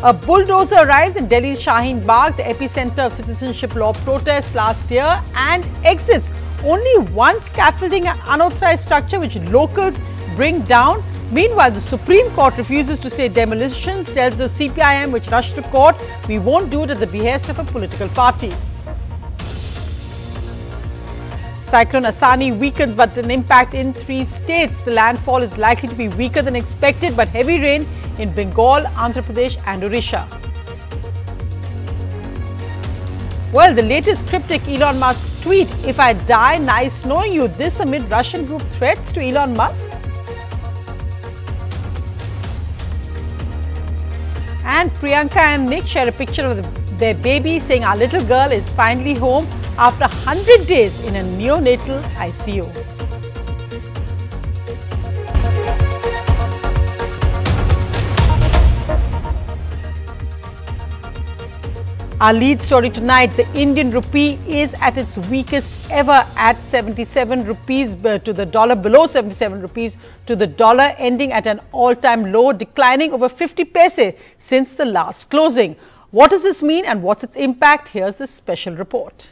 A bulldozer arrives in Delhi's Shaheen Bagh, the epicenter of citizenship law protests last year, and exits only one scaffolding and unauthorized structure which locals bring down. Meanwhile, the Supreme Court refuses to say demolitions, tells the CPIM, which rushed to court, we won't do it at the behest of a political party. Cyclone Asani weakens but an impact in 3 states. The landfall is likely to be weaker than expected, but heavy rain in Bengal, Andhra Pradesh and Odisha. Well, the latest cryptic Elon Musk tweet, "If I die, nice knowing you." This amid Russian group threats to Elon Musk. And Priyanka and Nick share a picture of their baby, saying, "Our little girl is finally home after 100 days in a neonatal ICU." Our lead story tonight, the Indian rupee is at its weakest ever at 77 rupees to the dollar, below 77 rupees to the dollar, ending at an all-time low, declining over 50 paise since the last closing. What does this mean and what's its impact? Here's this special report.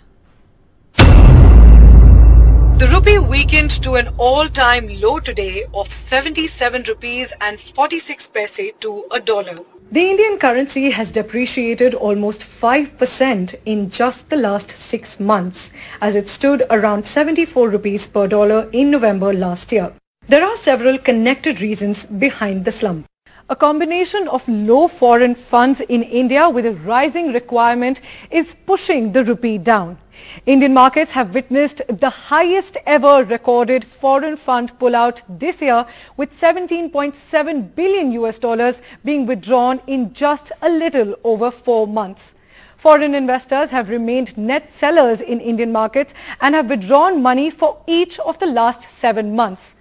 The rupee weakened to an all-time low today of 77 rupees and 46 paise to a dollar. The Indian currency has depreciated almost 5% in just the last 6 months, as it stood around 74 rupees per dollar in November last year. There are several connected reasons behind the slump. A combination of low foreign funds in India with a rising requirement is pushing the rupee down. Indian markets have witnessed the highest ever recorded foreign fund pullout this year, with $17.7 billion being withdrawn in just a little over 4 months. Foreign investors have remained net sellers in Indian markets and have withdrawn money for each of the last 7 months.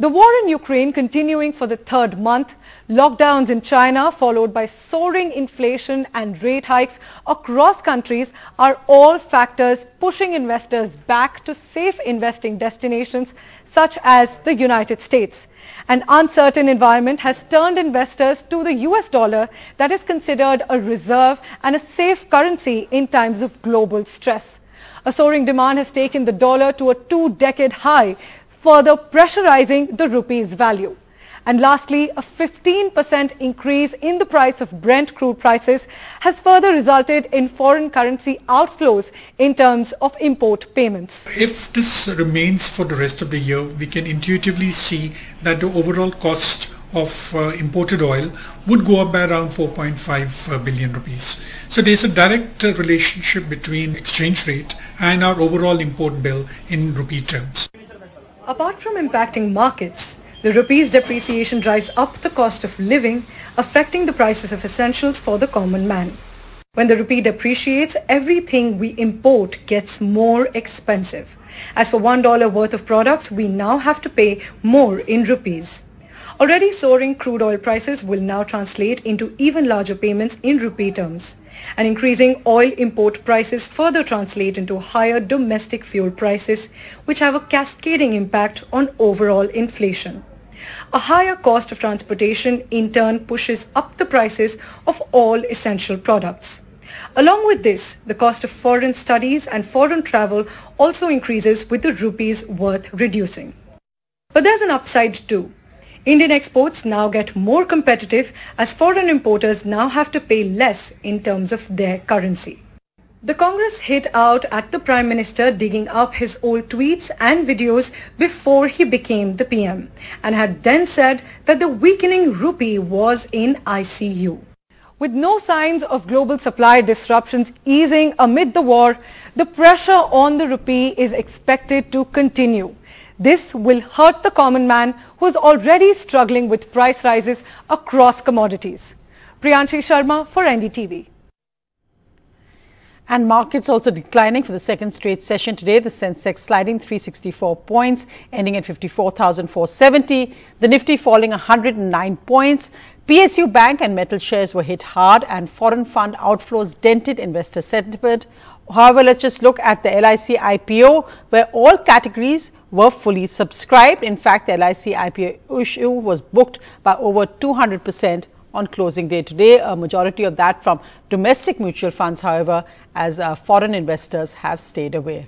The war in Ukraine continuing for the 3rd month, lockdowns in China followed by soaring inflation and rate hikes across countries are all factors pushing investors back to safe investing destinations such as the United States. An uncertain environment has turned investors to the US dollar, that is considered a reserve and a safe currency in times of global stress. A soaring demand has taken the dollar to a 2-decade high, further pressurizing the rupee's value. And lastly, a 15% increase in the price of Brent crude prices has further resulted in foreign currency outflows in terms of import payments. If this remains for the rest of the year, we can intuitively see that the overall cost of imported oil would go up by around 4.5 billion rupees. So there's a direct relationship between exchange rate and our overall import bill in rupee terms. Apart from impacting markets, the rupee's depreciation drives up the cost of living, affecting the prices of essentials for the common man. When the rupee depreciates, everything we import gets more expensive. As for $1 worth of products, we now have to pay more in rupees. Already soaring crude oil prices will now translate into even larger payments in rupee terms. And increasing oil import prices further translate into higher domestic fuel prices, which have a cascading impact on overall inflation. A higher cost of transportation in turn pushes up the prices of all essential products. Along with this, the cost of foreign studies and foreign travel also increases with the rupee's worth reducing. But there's an upside too. Indian exports now get more competitive as foreign importers now have to pay less in terms of their currency. The Congress hit out at the Prime Minister digging up his old tweets and videos before he became the PM, and had then said that the weakening rupee was in ICU. With no signs of global supply disruptions easing amid the war, the pressure on the rupee is expected to continue. This will hurt the common man who is already struggling with price rises across commodities. Priyanka Chopra for NDTV. And markets also declining for the 2nd straight session today. The Sensex sliding 364 points, ending at 54,470. The Nifty falling 109 points. PSU Bank and metal shares were hit hard, and foreign fund outflows dented investor sentiment. However, let's just look at the LIC IPO, where all categories were fully subscribed. In fact, the LIC IPO issue was booked by over 200% on closing day today. A majority of that from domestic mutual funds, however, as foreign investors have stayed away.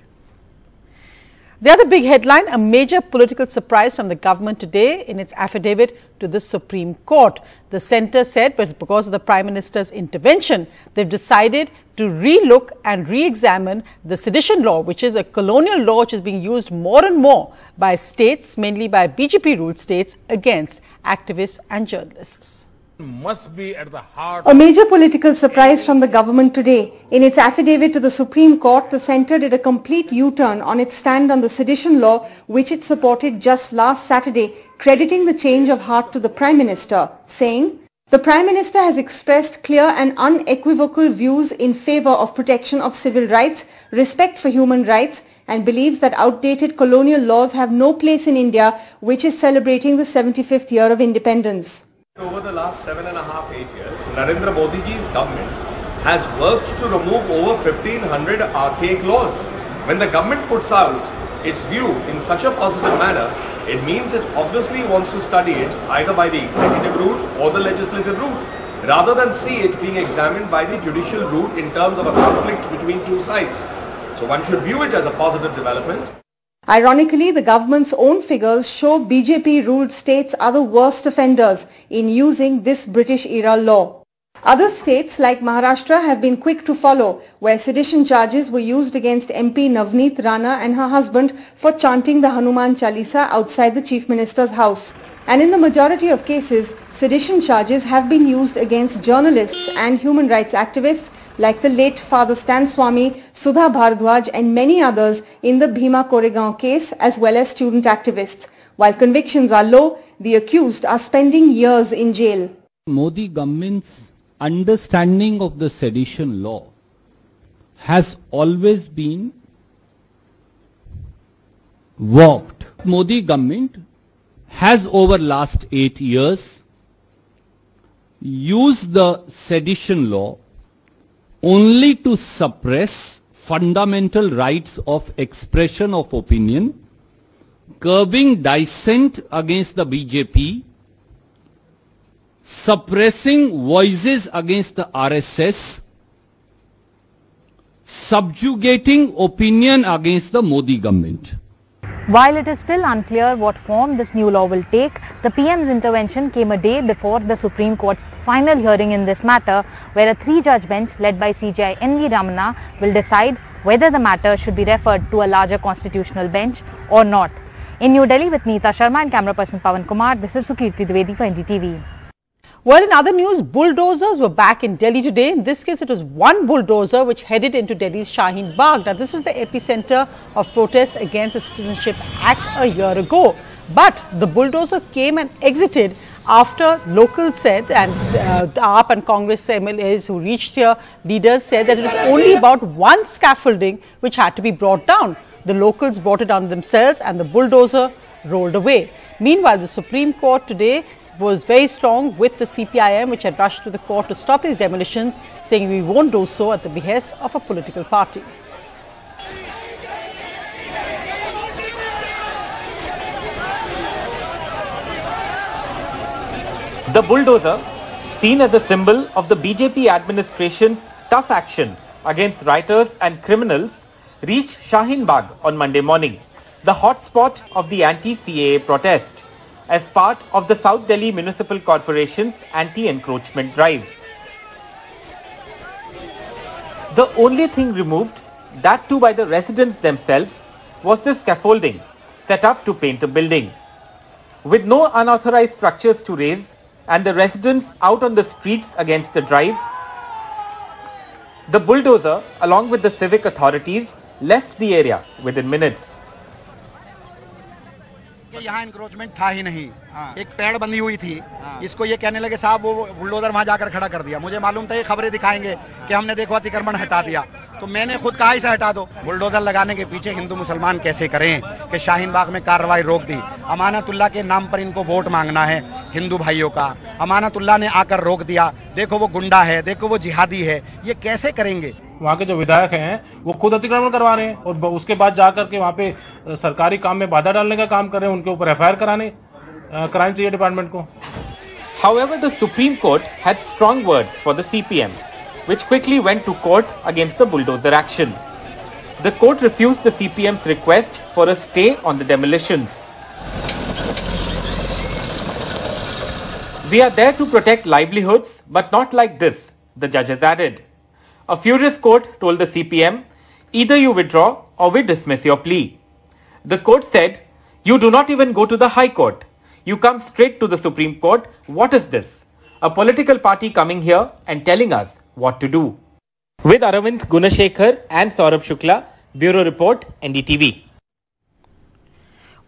The other big headline, a major political surprise from the government today in its affidavit to the Supreme Court. The centre said, but because of the Prime Minister's intervention, they've decided to re-look and re-examine the sedition law, which is a colonial law which is being used more and more by states, mainly by BJP-ruled states, against activists and journalists. Must be at the heart. A major political surprise from the government today. In its affidavit to the Supreme Court, the centre did a complete U-turn on its stand on the sedition law, which it supported just last Saturday, crediting the change of heart to the Prime Minister, saying, "The Prime Minister has expressed clear and unequivocal views in favour of protection of civil rights, respect for human rights, and believes that outdated colonial laws have no place in India, which is celebrating the 75th year of independence." Over the last 7.5 to 8 years, Narendra Modi's government has worked to remove over 1500 archaic laws. When the government puts out its view in such a positive manner, it means it obviously wants to study it either by the executive route or the legislative route, rather than see it being examined by the judicial route in terms of a conflict between two sides. So one should view it as a positive development. Ironically, the government's own figures show BJP-ruled states are the worst offenders in using this British-era law. Other states like Maharashtra have been quick to follow, where sedition charges were used against MP Navneet Rana and her husband for chanting the Hanuman Chalisa outside the Chief Minister's house. And in the majority of cases, sedition charges have been used against journalists and human rights activists like the late Father Stan Swami, Sudha Bhardwaj and many others in the Bhima Koregaon case, as well as student activists. While convictions are low, the accused are spending years in jail. Modi government's understanding of the sedition law has always been warped. Modi government has over last 8 years used the sedition law only to suppress fundamental rights of expression of opinion, curbing dissent against the BJP, suppressing voices against the RSS, subjugating opinion against the Modi government. While it is still unclear what form this new law will take, the PM's intervention came a day before the Supreme Court's final hearing in this matter, where a 3-judge bench led by CJI N.V. Ramana will decide whether the matter should be referred to a larger constitutional bench or not. In New Delhi with Neeta Sharma and camera person Pawan Kumar, this is Sukirti Dwivedi for NDTV. Well, in other news, bulldozers were back in Delhi today. In this case, it was one bulldozer which headed into Delhi's Shaheen Bagh. Now, this was the epicenter of protests against the Citizenship Act a year ago. But the bulldozer came and exited after locals said, and the AAP and Congress MLAs who reached here, leaders said that it was only about one scaffolding which had to be brought down. The locals brought it down themselves and the bulldozer rolled away. Meanwhile, the Supreme Court today was very strong with the CPIM, which had rushed to the court to stop these demolitions, saying we won't do so at the behest of a political party. The bulldozer, seen as a symbol of the BJP administration's tough action against rioters and criminals, reached Shaheen Bagh on Monday morning, the hotspot of the anti-CAA protest, as part of the South Delhi Municipal Corporation's anti-encroachment drive. The only thing removed, that too by the residents themselves, was the scaffolding set up to paint a building. With no unauthorized structures to raise and the residents out on the streets against the drive, the bulldozer, along with the civic authorities, left the area within minutes. यहाँ encroachment था ही नहीं, एक पेड़ बंधी हुई थी, इसको ये कहने लगे साहब वो बुलडोजर वहां जाकर खड़ा कर दिया। मुझे मालूम था ये खबरें दिखाएंगे कि हमने देखो अतिक्रमण हटा दिया, तो मैंने खुद कहा इसे हटा दो। बुलडोजर लगाने के पीछे हिंदू मुसलमान कैसे करें कि शाहीन बाग में कार्रवाई रोक दी। अमानतुल्लाह के नाम पर इनको वोट मांगना है हिंदू भाइयों का, अमानतुल्लाह ने आकर रोक दिया। देखो वो गुंडा है, देखो वो जिहादी है, ये कैसे करेंगे? वहाँ के जो विधायक हैं वो खुद अतिक्रमण करवा रहे हैं और उसके बाद जाकर के वहाँ पे सरकारी काम में बाधा डालने का काम कर रहे हैं। उनके ऊपर FIR करानी चाहिए डिपार्टमेंट को। However, the Supreme Court had strong words for the CPM, which quickly went to court against the bulldozer action. The court refused the CPM's request for a stay on the demolitions. We are there to protect livelihoods, but not like this, the judges added. A furious court told the CPM, either you withdraw or we dismiss your plea. The court said, you do not even go to the High Court. You come straight to the Supreme Court. What is this? A political party coming here and telling us what to do. With Aravind Gunashekhar and Saurabh Shukla, Bureau Report, NDTV.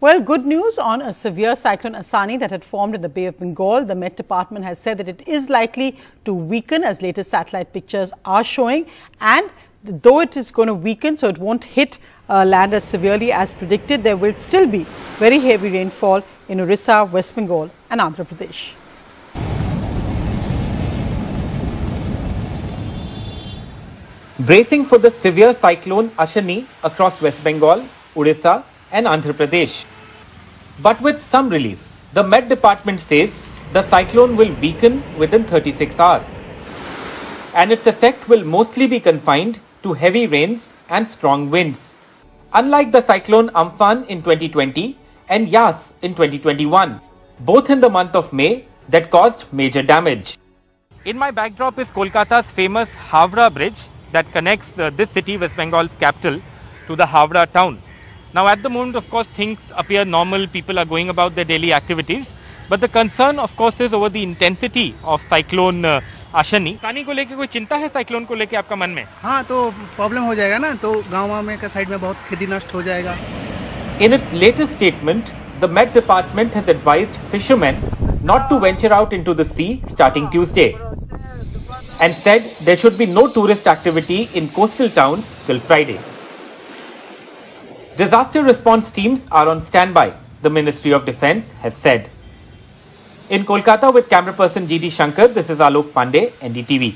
Well, good news on a severe cyclone Asani that had formed in the Bay of Bengal. The Met Department has said that it is likely to weaken, as latest satellite pictures are showing. And though it is going to weaken, so it won't hit land as severely as predicted, there will still be very heavy rainfall in Orissa, West Bengal and Andhra Pradesh. Bracing for the severe cyclone Asani across West Bengal, Orissa and Andhra Pradesh. But with some relief, the Met Department says the cyclone will weaken within 36 hours. And its effect will mostly be confined to heavy rains and strong winds. Unlike the cyclone Amphan in 2020 and Yas in 2021, both in the month of May, that caused major damage. In my backdrop is Kolkata's famous Howrah Bridge that connects this city, West Bengal's capital, to the Howrah town. Now at the moment, of course, things appear normal, people are going about their daily activities. But the concern, of course, is over the intensity of cyclone Asani. पानी को लेके कोई चिंता है cyclone को लेके आपका मन में? हाँ, तो प्रॉब्लम हो जाएगा ना, तो गाँव में का साइड में बहुत खेती नष्ट हो जाएगा. In its latest statement, the Met Department has advised fishermen not to venture out into the sea starting Tuesday, and said there should be no tourist activity in coastal towns till Friday. Disaster response teams are on standby, the Ministry of Defence has said. In Kolkata with camera person GD Shankar, this is Alok Pandey, NDTV.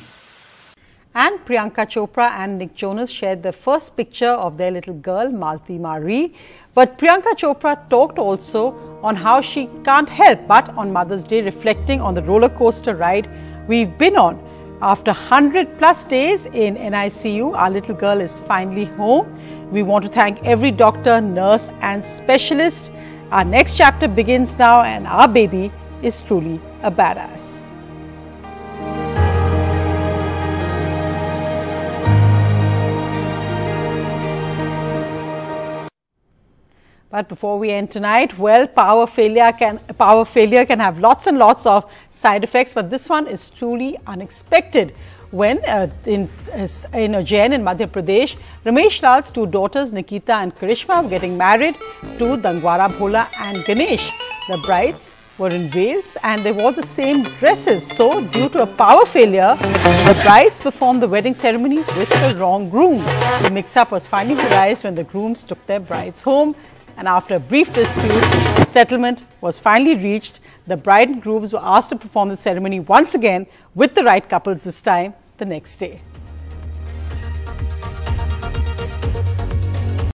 And Priyanka Chopra and Nick Jonas shared the first picture of their little girl, Malti Marie. But Priyanka Chopra talked also on how she can't help but on Mother's Day reflecting on the roller coaster ride we've been on. After 100+ days in NICU, our little girl is finally home. We want to thank every doctor, nurse and specialist. Our next chapter begins now and our baby is truly a badass. But before we end tonight, well, power failure can have lots and lots of side effects, but this one is truly unexpected. When in Ujjain in Madhya Pradesh, Ramesh Lal's two daughters Nikita and Karishma were getting married to Dangwara Bhola and Ganesh. The brides were in veils and they wore the same dresses. So, due to a power failure, the brides performed the wedding ceremonies with the wrong groom. The mix-up was finally realized when the grooms took their brides home. And after a brief dispute, a settlement was finally reached. The bride and grooms were asked to perform the ceremony once again with the right couples this time the next day.